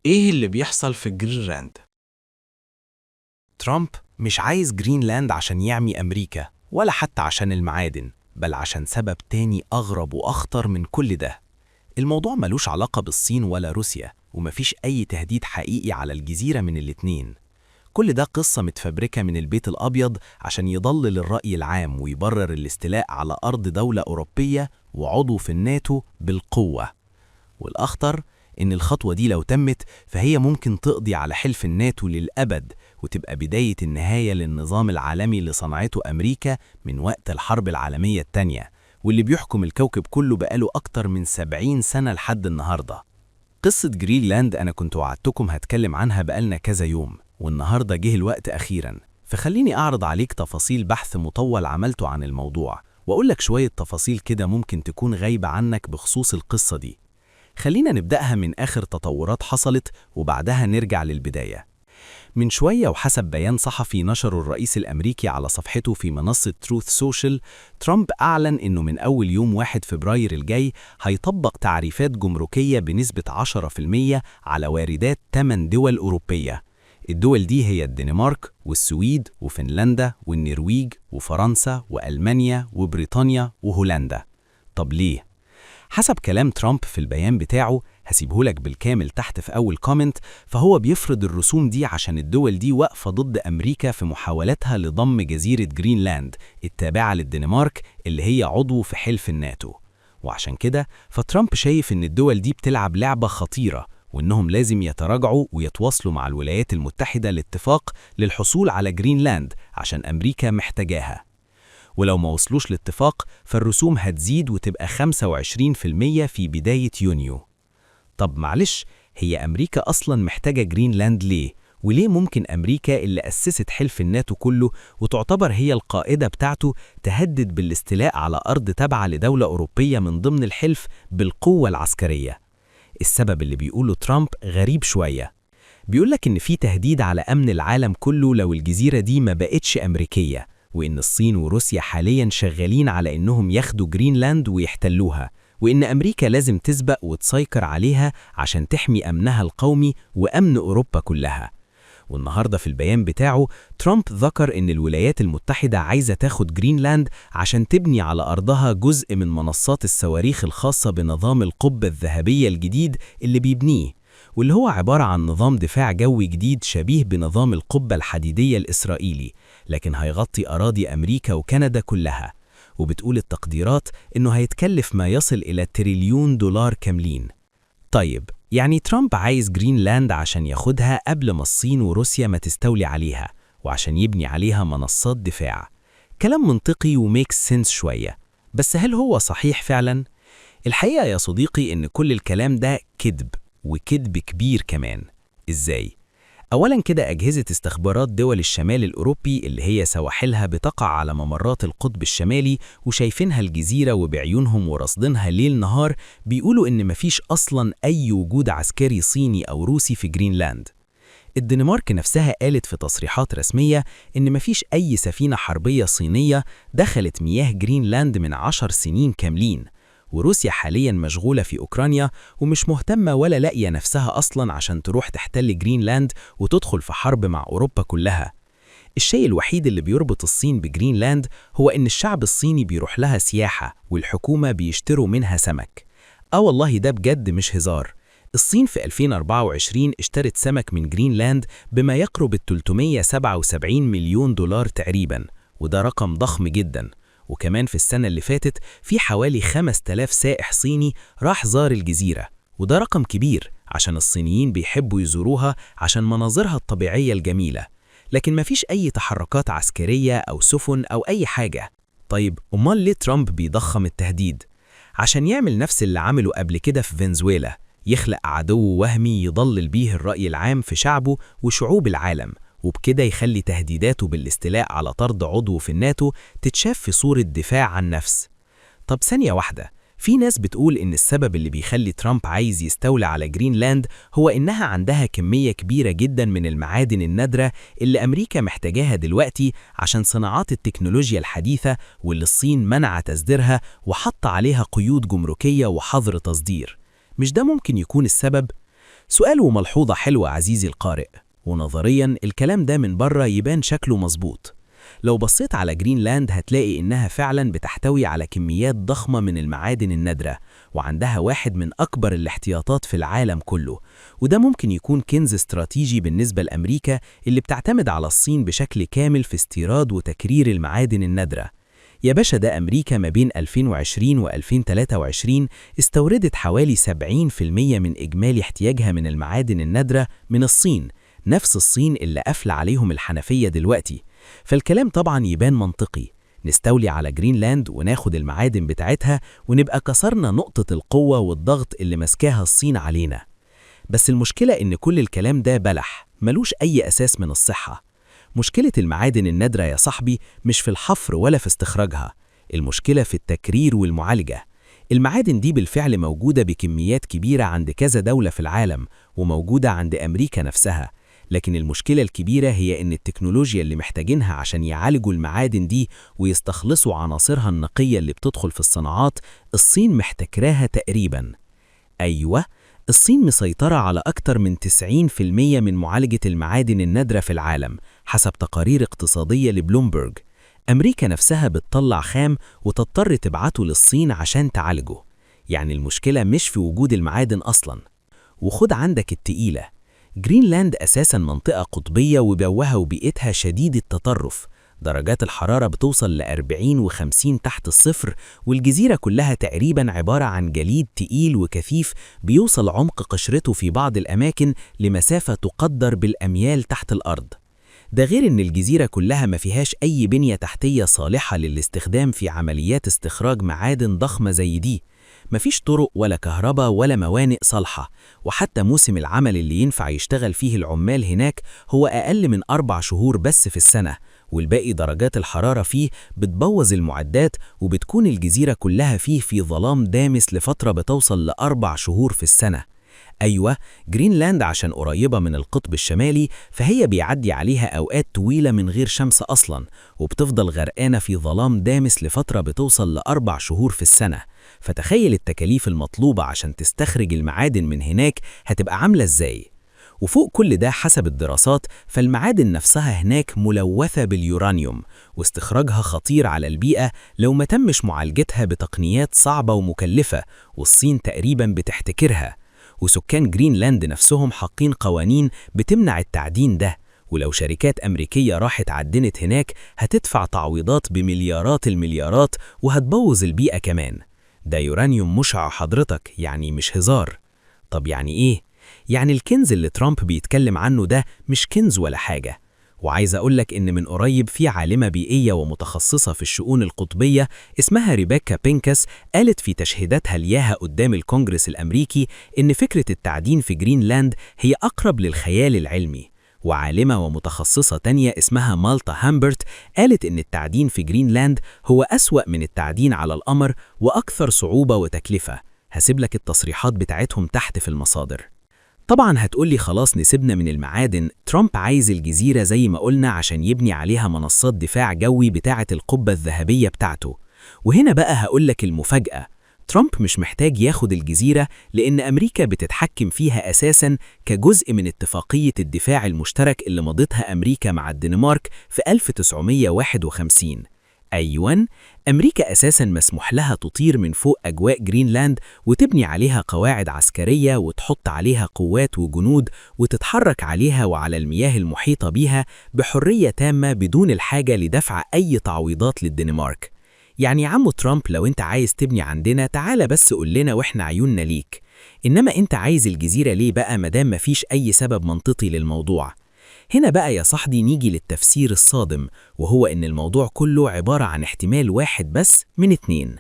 إيه اللي بيحصل في جرينلاند؟ ترامب مش عايز جرينلاند عشان يعمي أمريكا ولا حتى عشان المعادن، بل عشان سبب تاني أغرب وأخطر من كل ده. الموضوع ملوش علاقة بالصين ولا روسيا، ومفيش أي تهديد حقيقي على الجزيرة من الاتنين. كل ده قصة متفبركة من البيت الأبيض عشان يضلل الرأي العام ويبرر الاستيلاء على أرض دولة أوروبية وعضو في الناتو بالقوة. والأخطر إن الخطوة دي لو تمت فهي ممكن تقضي على حلف الناتو للأبد، وتبقى بداية النهاية للنظام العالمي اللي صنعته أمريكا من وقت الحرب العالمية التانية، واللي بيحكم الكوكب كله بقاله أكتر من 70 سنة لحد النهاردة. قصة جرينلاند أنا كنت وعدتكم هتكلم عنها بقالنا كذا يوم، والنهاردة جه الوقت أخيراً. فخليني أعرض عليك تفاصيل بحث مطول عملته عن الموضوع، وأقولك شوية تفاصيل كده ممكن تكون غايبة عنك بخصوص القصة دي. خلينا نبدأها من آخر تطورات حصلت وبعدها نرجع للبداية. من شوية وحسب بيان صحفي نشره الرئيس الأمريكي على صفحته في منصة تروث سوشيال، ترامب أعلن إنه من أول يوم 1 فبراير الجاي هيطبق تعريفات جمركية بنسبة 10% على واردات 8 دول أوروبية. الدول دي هي الدنمارك والسويد وفنلندا والنرويج وفرنسا وألمانيا وبريطانيا وهولندا. طب ليه؟ حسب كلام ترامب في البيان بتاعه، هسيبهولك بالكامل تحت في أول كومنت، فهو بيفرض الرسوم دي عشان الدول دي واقفة ضد أمريكا في محاولاتها لضم جزيرة جرينلاند التابعة للدنمارك اللي هي عضو في حلف الناتو. وعشان كده فترامب شايف إن الدول دي بتلعب لعبة خطيرة، وإنهم لازم يتراجعوا ويتواصلوا مع الولايات المتحدة لاتفاق للحصول على جرينلاند عشان أمريكا محتاجاها. ولو ما وصلوش لاتفاق فالرسوم هتزيد وتبقى 25% في بداية يونيو. طب معلش، هي أمريكا أصلاً محتاجة جرينلاند ليه؟ وليه ممكن أمريكا اللي أسست حلف الناتو كله وتعتبر هي القائدة بتاعته تهدد بالاستيلاء على أرض تابعة لدولة أوروبية من ضمن الحلف بالقوة العسكرية؟ السبب اللي بيقوله ترامب غريب شوية. بيقولك إن في تهديد على أمن العالم كله لو الجزيرة دي ما بقتش أمريكية، وإن الصين وروسيا حالياً شغالين على إنهم ياخدوا جرينلاند ويحتلوها، وإن أمريكا لازم تسبق وتسيطر عليها عشان تحمي أمنها القومي وأمن أوروبا كلها. والنهاردة في البيان بتاعه ترامب ذكر إن الولايات المتحدة عايزة تاخد جرينلاند عشان تبني على أرضها جزء من منصات الصواريخ الخاصة بنظام القبة الذهبية الجديد اللي بيبنيه، واللي هو عبارة عن نظام دفاع جوي جديد شبيه بنظام القبة الحديدية الإسرائيلي، لكن هيغطي أراضي أمريكا وكندا كلها. وبتقول التقديرات إنه هيتكلف ما يصل إلى تريليون دولار كاملين. طيب، يعني ترامب عايز جرينلاند عشان ياخدها قبل ما الصين وروسيا ما تستولي عليها، وعشان يبني عليها منصات دفاع. كلام منطقي وميكس سنس شوية، بس هل هو صحيح فعلا؟ الحقيقة يا صديقي إن كل الكلام ده كذب، وكذب كبير كمان. إزاي؟ أولاً كده أجهزة استخبارات دول الشمال الأوروبي اللي هي سواحلها بتقع على ممرات القطب الشمالي وشايفينها الجزيرة وبعيونهم ورصدينها ليل نهار، بيقولوا إن مفيش أصلاً أي وجود عسكري صيني أو روسي في جرينلاند. الدنمارك نفسها قالت في تصريحات رسمية إن مفيش أي سفينة حربية صينية دخلت مياه جرينلاند من 10 سنين كاملين. وروسيا حالياً مشغولة في أوكرانيا ومش مهتمة ولا لاقية نفسها أصلاً عشان تروح تحتل جرينلاند وتدخل في حرب مع أوروبا كلها. الشيء الوحيد اللي بيربط الصين بجرينلاند هو إن الشعب الصيني بيروح لها سياحة والحكومة بيشتروا منها سمك. والله ده بجد مش هزار. الصين في 2024 اشترت سمك من جرينلاند بما يقرب 377 مليون دولار تقريباً، وده رقم ضخم جداً. وكمان في السنة اللي فاتت في حوالي 5000 سائح صيني راح زار الجزيرة، وده رقم كبير عشان الصينيين بيحبوا يزوروها عشان مناظرها الطبيعية الجميلة. لكن مفيش أي تحركات عسكرية أو سفن أو أي حاجة. طيب أمال ليه ترامب بيضخم التهديد؟ عشان يعمل نفس اللي عمله قبل كده في فنزويلا، يخلق عدو وهمي يضلل بيه الرأي العام في شعبه وشعوب العالم، وبكده يخلي تهديداته بالاستيلاء على طرد عضو في الناتو تتشاف في صورة دفاع عن نفس. طب ثانية واحدة، في ناس بتقول إن السبب اللي بيخلي ترامب عايز يستولى على جرينلاند هو إنها عندها كمية كبيرة جدا من المعادن النادرة اللي أمريكا محتاجاها دلوقتي عشان صناعات التكنولوجيا الحديثة، واللي الصين منع تصديرها وحط عليها قيود جمركية وحظر تصدير. مش ده ممكن يكون السبب؟ سؤال وملحوظة حلوة عزيزي القارئ، ونظرياً الكلام ده من بره يبان شكله مظبوط. لو بصيت على جرينلاند هتلاقي إنها فعلاً بتحتوي على كميات ضخمة من المعادن النادرة، وعندها واحد من أكبر الاحتياطات في العالم كله، وده ممكن يكون كنز استراتيجي بالنسبة لأمريكا اللي بتعتمد على الصين بشكل كامل في استيراد وتكرير المعادن النادرة. يا باشا، ده أمريكا ما بين 2020 و 2023 استوردت حوالي 70% من إجمالي احتياجها من المعادن النادرة من الصين، نفس الصين اللي قافلة عليهم الحنفية دلوقتي. فالكلام طبعا يبان منطقي، نستولي على جرينلاند وناخد المعادن بتاعتها ونبقى كسرنا نقطة القوة والضغط اللي مسكاها الصين علينا. بس المشكلة إن كل الكلام ده بلح، ملوش أي أساس من الصحة. مشكلة المعادن النادرة يا صاحبي مش في الحفر ولا في استخراجها، المشكلة في التكرير والمعالجة. المعادن دي بالفعل موجودة بكميات كبيرة عند كذا دولة في العالم، وموجودة عند أمريكا نفسها، لكن المشكلة الكبيرة هي إن التكنولوجيا اللي محتاجينها عشان يعالجوا المعادن دي ويستخلصوا عناصرها النقية اللي بتدخل في الصناعات، الصين محتكراها تقريباً. أيوة، الصين مسيطرة على أكتر من 90% من معالجة المعادن النادرة في العالم حسب تقارير اقتصادية لبلومبرج. أمريكا نفسها بتطلع خام وتضطر تبعته للصين عشان تعالجه. يعني المشكلة مش في وجود المعادن أصلاً. وخد عندك التقيلة، جرينلاند أساساً منطقة قطبية وجوها وبيئتها شديد التطرف، درجات الحرارة بتوصل ل40 و50 تحت الصفر، والجزيرة كلها تقريباً عبارة عن جليد تقيل وكثيف بيوصل عمق قشرته في بعض الأماكن لمسافة تقدر بالأميال تحت الأرض. ده غير إن الجزيرة كلها ما فيهاش أي بنية تحتية صالحة للاستخدام في عمليات استخراج معادن ضخمة زي دي. مفيش طرق ولا كهرباء ولا موانئ صالحة، وحتى موسم العمل اللي ينفع يشتغل فيه العمال هناك هو أقل من 4 شهور بس في السنة، والباقي درجات الحرارة فيه بتبوظ المعدات، وبتكون الجزيرة كلها فيه في ظلام دامس لفترة بتوصل ل4 شهور في السنة. أيوة، جرينلاند عشان قريبة من القطب الشمالي فهي بيعدي عليها أوقات طويلة من غير شمس أصلاً، وبتفضل غرقانة في ظلام دامس لفترة بتوصل ل4 شهور في السنة. فتخيل التكاليف المطلوبة عشان تستخرج المعادن من هناك هتبقى عاملة إزاي؟ وفوق كل ده حسب الدراسات فالمعادن نفسها هناك ملوثة باليورانيوم، واستخراجها خطير على البيئة لو ما تمش معالجتها بتقنيات صعبة ومكلفة، والصين تقريباً بتحتكرها. وسكان جرينلاند نفسهم حاطين قوانين بتمنع التعدين ده، ولو شركات أمريكية راحت عدنت هناك هتدفع تعويضات بمليارات المليارات وهتبوظ البيئة كمان. ده يورانيوم مشع حضرتك، يعني مش هزار. طب يعني إيه؟ يعني الكنز اللي ترامب بيتكلم عنه ده مش كنز ولا حاجة. وعايز أقولك إن من قريب في عالمة بيئية ومتخصصة في الشؤون القطبية اسمها ريبيكا بينكس قالت في تشهيداتها لياها قدام الكونجرس الأمريكي إن فكرة التعدين في جرينلاند هي أقرب للخيال العلمي. وعالمة ومتخصصة تانية اسمها مالتا هامبرت قالت إن التعدين في جرينلاند هو أسوأ من التعدين على القمر وأكثر صعوبة وتكلفة. هسيبلك التصريحات بتاعتهم تحت في المصادر. طبعاً هتقولي خلاص نسيبنا من المعادن، ترامب عايز الجزيرة زي ما قلنا عشان يبني عليها منصات دفاع جوي بتاعة القبة الذهبية بتاعته. وهنا بقى هقولك المفاجأة، ترامب مش محتاج ياخد الجزيرة لأن أمريكا بتتحكم فيها أساساً كجزء من اتفاقية الدفاع المشترك اللي مضتها أمريكا مع الدنمارك في 1951. أيوان، أمريكا أساساً مسموح لها تطير من فوق أجواء جرينلاند وتبني عليها قواعد عسكرية وتحط عليها قوات وجنود وتتحرك عليها وعلى المياه المحيطة بيها بحرية تامة بدون الحاجة لدفع أي تعويضات للدنمارك. يعني عمو ترامب، لو أنت عايز تبني عندنا تعال بس قول لنا وإحنا عيوننا ليك. إنما أنت عايز الجزيرة ليه بقى مدام مفيش أي سبب منطقي للموضوع؟ هنا بقى يا صاحبي نيجي للتفسير الصادم، وهو إن الموضوع كله عبارة عن احتمال واحد بس من 2.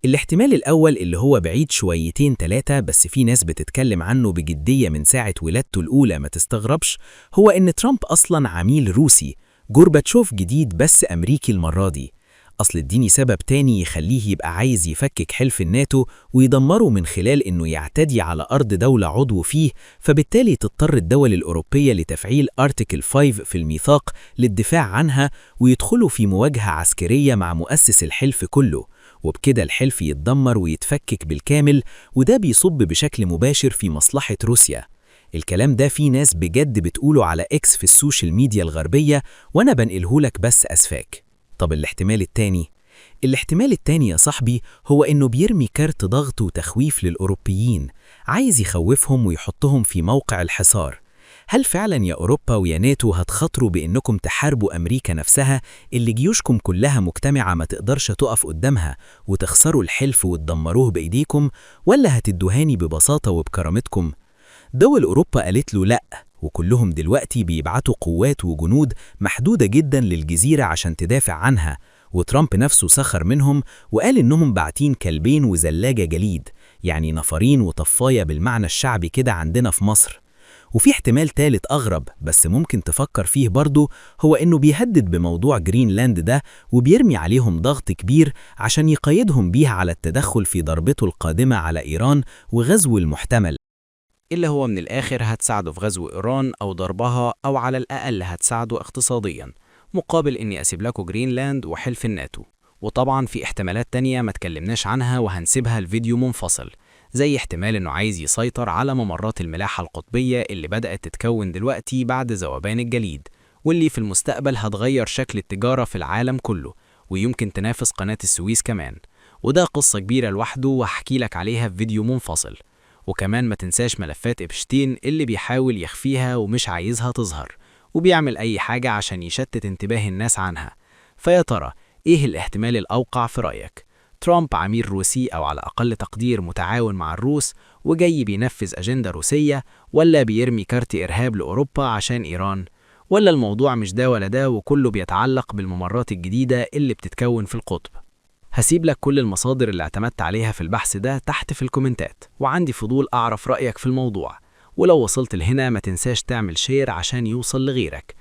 الاحتمال الأول اللي هو بعيد شويتين 3 بس في ناس بتتكلم عنه بجدية من ساعة ولادته الأولى ما تستغربش، هو إن ترامب أصلاً عميل روسي، جورباتشوف جديد بس أمريكي المرة دي. أصل اديني سبب تاني يخليه يبقى عايز يفكك حلف الناتو ويدمره من خلال إنه يعتدي على أرض دولة عضو فيه، فبالتالي تضطر الدول الأوروبية لتفعيل أرتيكل 5 في الميثاق للدفاع عنها ويدخلوا في مواجهة عسكرية مع مؤسس الحلف كله، وبكده الحلف يتدمر ويتفكك بالكامل، وده بيصب بشكل مباشر في مصلحة روسيا. الكلام ده في ناس بجد بتقوله على إكس في السوشيال ميديا الغربية، وأنا بنقلهولك بس أسفاك. طب الاحتمال التاني؟ الاحتمال التاني يا صاحبي هو إنه بيرمي كارت ضغط وتخويف للأوروبيين، عايز يخوفهم ويحطهم في موقع الحصار. هل فعلا يا أوروبا ويا ناتو هتخاطروا بإنكم تحاربوا أمريكا نفسها اللي جيوشكم كلها مجتمعة ما تقدرش تقف قدامها، وتخسروا الحلف وتدمروه بإيديكم، ولا هتدوهاني ببساطة وبكرامتكم؟ دول أوروبا قالت له لأ، وكلهم دلوقتي بيبعتوا قوات وجنود محدودة جدا للجزيرة عشان تدافع عنها، وترامب نفسه سخر منهم وقال إنهم باعتين كلبين وزلاجة جليد، يعني نفرين وطفاية بالمعنى الشعبي كده عندنا في مصر. وفي احتمال تالت أغرب بس ممكن تفكر فيه برضو، هو إنه بيهدد بموضوع جرينلاند ده وبيرمي عليهم ضغط كبير عشان يقيدهم بيها على التدخل في ضربته القادمة على إيران وغزو المحتمل، اللي هو من الآخر هتساعده في غزو إيران أو ضربها، أو على الأقل هتساعده اقتصادياً، مقابل إني أسيب لكم جرينلاند وحلف الناتو. وطبعاً في احتمالات تانية ما تكلمناش عنها وهنسيبها الفيديو منفصل، زي احتمال إنه عايز يسيطر على ممرات الملاحة القطبية اللي بدأت تتكون دلوقتي بعد ذوبان الجليد، واللي في المستقبل هتغير شكل التجارة في العالم كله، ويمكن تنافس قناة السويس كمان. وده قصة كبيرة لوحده وهحكي لك عليها في فيديو منفصل. وكمان ما تنساش ملفات إبشتين اللي بيحاول يخفيها ومش عايزها تظهر، وبيعمل أي حاجة عشان يشتت انتباه الناس عنها. فيا ترى إيه الاحتمال الأوقع في رأيك؟ ترامب عميل روسي أو على أقل تقدير متعاون مع الروس وجاي بينفذ أجندة روسية، ولا بيرمي كارت إرهاب لأوروبا عشان إيران؟ ولا الموضوع مش ده ولا ده وكله بيتعلق بالممرات الجديدة اللي بتتكون في القطب؟ هسيب لك كل المصادر اللي اعتمدت عليها في البحث ده تحت في الكومنتات، وعندي فضول أعرف رأيك في الموضوع. ولو وصلت لهنا ما تنساش تعمل شير عشان يوصل لغيرك،